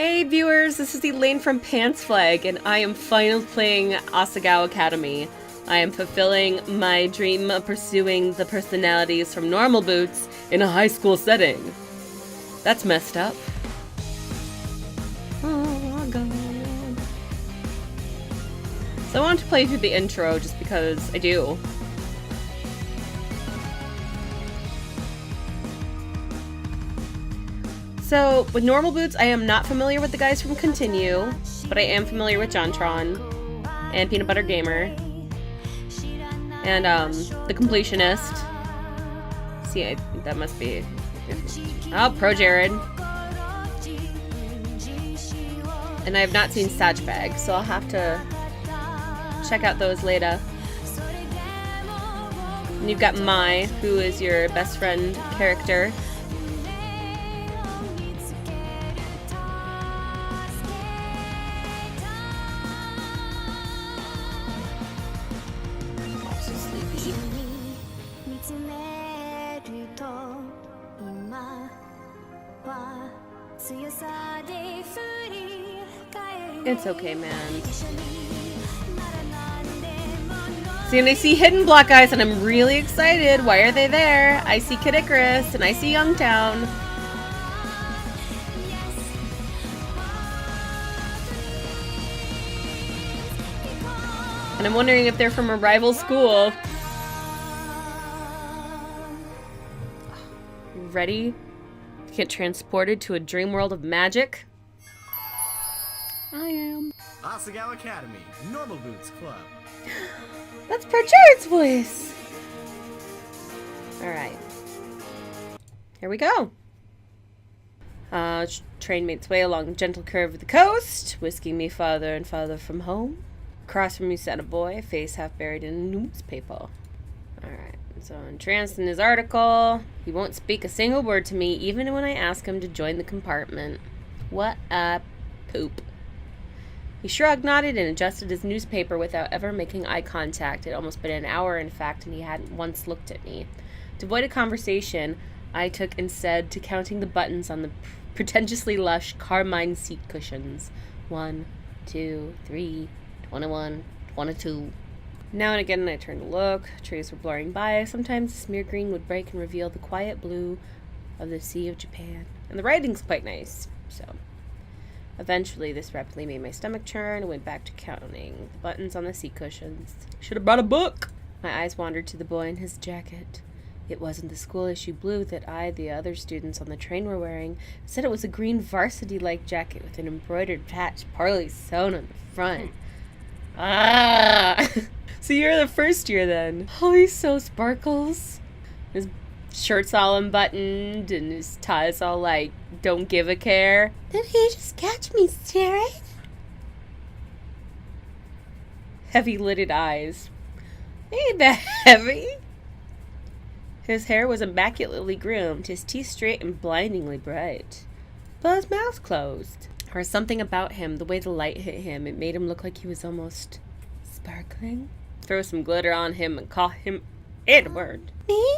Hey viewers, this is Elaine from Pants Flag, and I am finally playing Asagao Academy. I am fulfilling my dream of pursuing the personalities from Normal Boots in a high school setting. That's messed up. Oh, God. So I wanted to play through the intro just because I do. So, with Normal Boots, I am not familiar with the guys from Continue, but I am familiar with JonTron and Peanut Butter Gamer and the Completionist. See, that must be... Oh, Pro Jared. And I have not seen Satchbag, so I'll have to check out those later. And you've got Mai, who is your best friend character. It's okay, man. See, and I see Hidden Block guys, and I'm really excited. Why are they there? I see Kid Icarus, and I see Youngtown. And I'm wondering if they're from a rival school. Ready to get transported to a dream world of magic? I am. Asagao Academy, Normal Boots Club. That's Pro Jared's voice. Alright. Here we go. Train makes its way along the gentle curve of the coast, whisking me farther and farther from home. Across from me sat a boy, face half buried in a newspaper. Alright, so entranced in his article, he won't speak a single word to me, even when I ask him to join the compartment. What a poop. He shrugged, nodded, and adjusted his newspaper without ever making eye contact. It had almost been an hour, in fact, and he hadn't once looked at me. To avoid a conversation, I took instead to counting the buttons on the pretentiously lush carmine seat cushions. 1, 2, 3, 21, 22. Now and again I turned to look. Trees were blurring by. Sometimes the smear green would break and reveal the quiet blue of the Sea of Japan. And the writing's quite nice, so... Eventually, this rapidly made my stomach churn and went back to counting the buttons on the seat cushions. Should have brought a book! My eyes wandered to the boy in his jacket. It wasn't the school issue blue that the other students on the train were wearing. Instead, it was a green varsity-like jacket with an embroidered patch partly sewn on the front. Ah! So you're the first year then. Oh, he's so sparkles. His shirt's all unbuttoned and his tie's all like, don't give a care. Did he just catch me staring? Heavy-lidded eyes. Ain't that heavy? His hair was immaculately groomed, his teeth straight and blindingly bright. But his mouth closed. There was something about him, the way the light hit him, it made him look like he was almost sparkling. Throw some glitter on him and call him Edward. Me?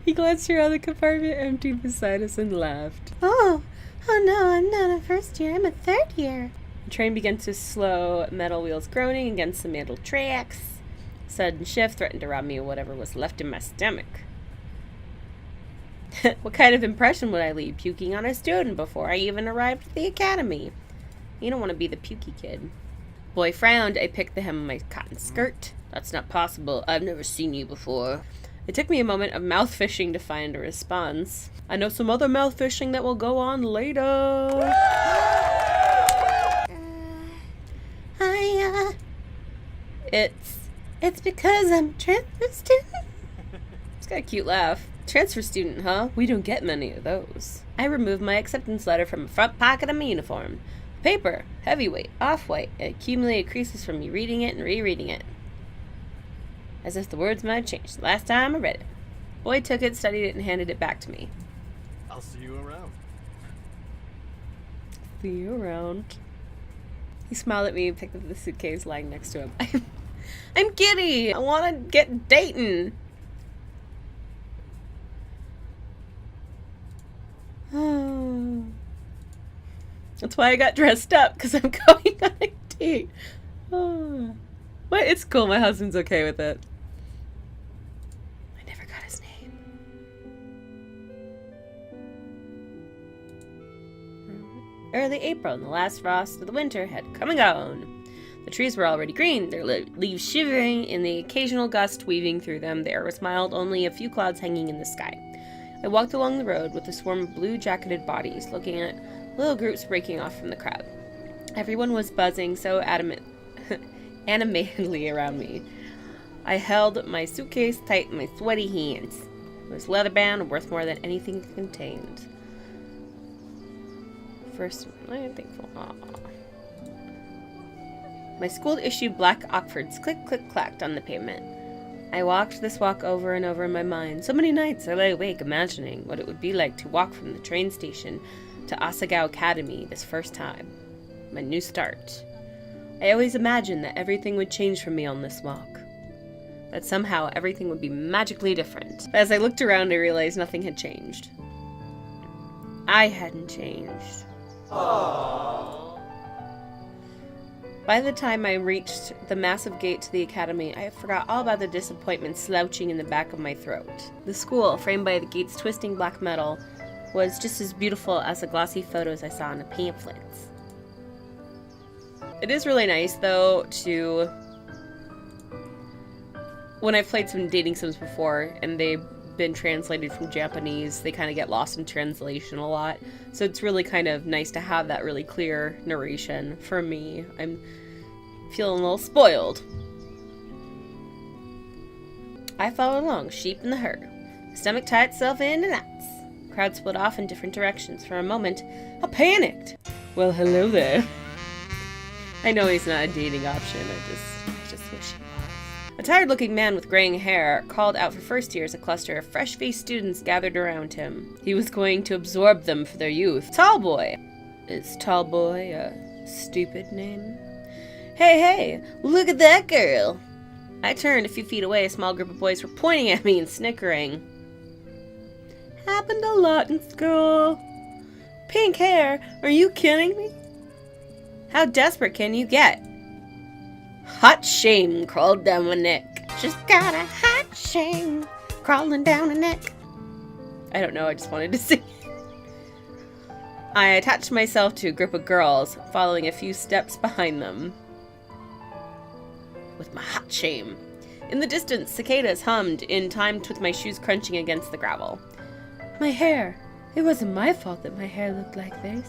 He glanced around the compartment empty beside us and laughed. Oh no, I'm not a first year, I'm a third year. The train began to slow, metal wheels groaning against the metal tracks. Sudden shift threatened to rob me of whatever was left in my stomach. What kind of impression would I leave puking on a student before I even arrived at the academy? You don't want to be the pukey kid. Boy frowned. I picked the hem of my cotton skirt. That's not possible. I've never seen you before. It took me a moment of mouth fishing to find a response. I know some other mouth fishing that will go on later. It's because I'm a transfer student. It's got a cute laugh. Transfer student, huh? We don't get many of those. I removed my acceptance letter from the front pocket of my uniform. Paper, heavyweight, off-white, it accumulated creases from me reading it and rereading it. As if the words might have changed the last time I read it. Boy took it, studied it, and handed it back to me. I'll see you around. See you around. He smiled at me and picked up the suitcase lying next to him. I'm giddy! I want to get Dayton! That's why I got dressed up, because I'm going on a date. Oh. But it's cool. My husband's okay with it. I never got his name. Early April, and the last frost of the winter had come and gone. The trees were already green, their leaves shivering in the occasional gust weaving through them. The air was mild, only a few clouds hanging in the sky. I walked along the road with a swarm of blue-jacketed bodies, looking at little groups breaking off from the crowd. Everyone was buzzing so animatedly around me. I held my suitcase tight in my sweaty hands. It was leather bound, worth more than anything it contained. First, I'm thankful. Aww. My school-issued black Oxfords click-click-clacked on the pavement. I walked this walk over and over in my mind. So many nights I lay awake imagining what it would be like to walk from the train station to Asagao Academy this first time. My new start. I always imagined that everything would change for me on this walk. That somehow everything would be magically different. But as I looked around, I realized nothing had changed. I hadn't changed. Aww. By the time I reached the massive gate to the academy, I forgot all about the disappointment slouching in the back of my throat. The school, framed by the gate's twisting black metal, was just as beautiful as the glossy photos I saw in the pamphlets. It is really nice, though, to... When I've played some dating sims before, and they've been translated from Japanese, they kind of get lost in translation a lot. So it's really kind of nice to have that really clear narration for me. I'm feeling a little spoiled. I followed along, sheep in the herd. My stomach tied itself into knots. The crowd split off in different directions. For a moment, I panicked. Well, hello there. I know he's not a dating option. I just wish he was. A tired-looking man with graying hair called out for first year as a cluster of fresh-faced students gathered around him. He was going to absorb them for their youth. Tallboy. Is Tallboy a stupid name? Hey, look at that girl! I turned a few feet away. A small group of boys were pointing at me and snickering. Happened a lot in school. Pink hair? Are you kidding me? How desperate can you get? Hot shame crawled down my neck. Just got a hot shame crawling down my neck. I don't know, I just wanted to sing. I attached myself to a group of girls, following a few steps behind them. With my hot shame. In the distance, cicadas hummed in time with my shoes crunching against the gravel. My hair. It wasn't my fault that my hair looked like this.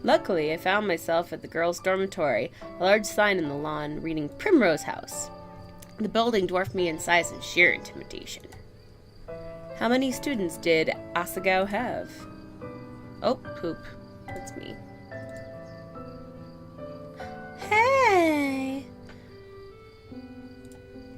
Luckily, I found myself at the girls' dormitory, a large sign in the lawn reading Primrose House. The building dwarfed me in size and sheer intimidation. How many students did Asagao have? Oh, poop. That's me. Hey!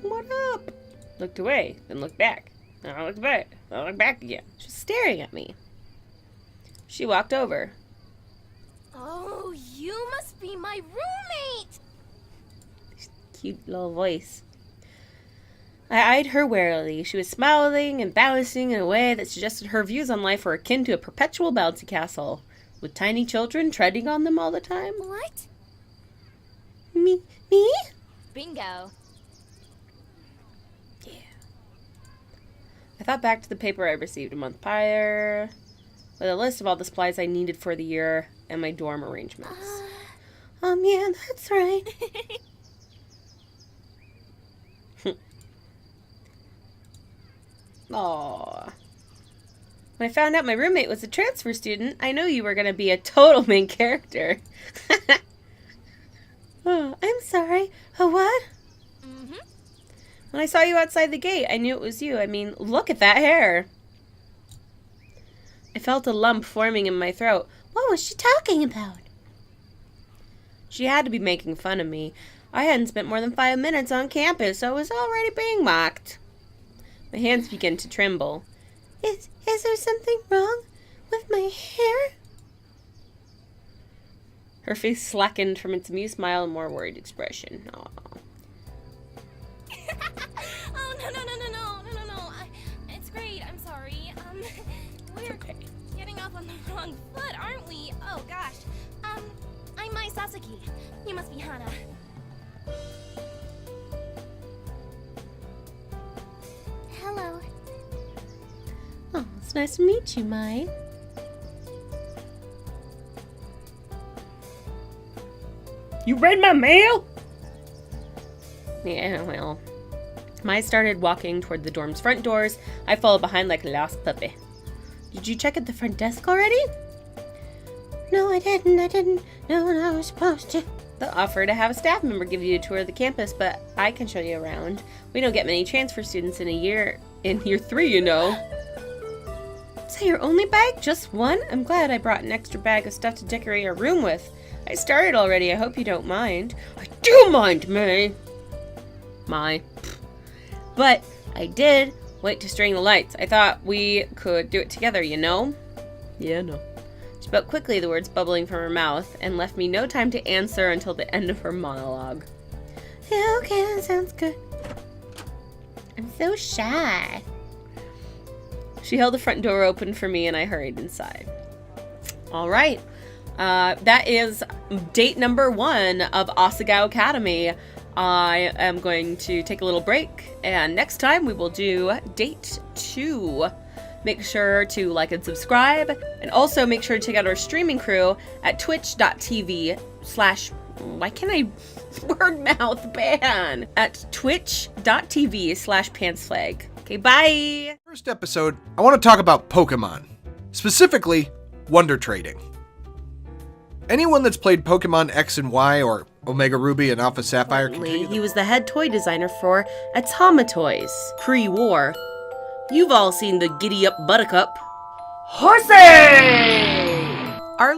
What up? Looked away, then looked back. Then I looked back. Then I looked back again. She was staring at me. She walked over. Oh, you must be my roommate! Cute little voice. I eyed her warily. She was smiling and balancing in a way that suggested her views on life were akin to a perpetual bouncy castle, with tiny children treading on them all the time. What? Me? Bingo. Yeah. I thought back to the paper I received a month prior, with a list of all the supplies I needed for the year and my dorm arrangements. Yeah, that's right. Aww. When I found out my roommate was a transfer student, I knew you were going to be a total main character. Oh, I'm sorry. A what? Mm-hmm. When I saw you outside the gate, I knew it was you. I mean, look at that hair. I felt a lump forming in my throat. What was she talking about? She had to be making fun of me. I hadn't spent more than 5 minutes on campus, so I was already being mocked. My hands began to tremble. Is there something wrong with my hair? Her face slackened from its amused smile and more worried expression. Aww. Oh, no. It's great. I'm sorry. We're okay. getting off off on the wrong foot, aren't we? Oh gosh. I'm Mai Sasaki. You must be Hana. Hello. Oh, it's nice to meet you, Mai. You read my mail? Yeah, well. Mai started walking toward the dorm's front doors. I followed behind like a lost puppy. Did you check at the front desk already? No, I didn't. I didn't know what I was supposed to. They'll offer to have a staff member give you a tour of the campus, but I can show you around. We don't get many transfer students in year 3, you know. Is that your only bag? Just one? I'm glad I brought an extra bag of stuff to decorate your room with. I started already. I hope you don't mind. I do mind, May. But I did wait to string the lights. I thought we could do it together, you know? Yeah, no. She spoke quickly, the words bubbling from her mouth, and left me no time to answer until the end of her monologue. Yeah, okay, that sounds good. I'm so shy. She held the front door open for me, and I hurried inside. All right. That is date number 1 of Asagao Academy. I am going to take a little break, and next time we will do date 2. Make sure to like and subscribe, and also make sure to check out our streaming crew at twitch.tv/ why can't I word mouth ban? At twitch.tv/pantsflag. Okay, bye! First episode, I want to talk about Pokemon. Specifically, Wonder Trading. Anyone that's played Pokemon X and Y or Omega Ruby and Alpha Sapphire can tell you he was the head toy designer for Atama Toys, pre-war. You've all seen the Giddy Up Buttercup. Horsey! Our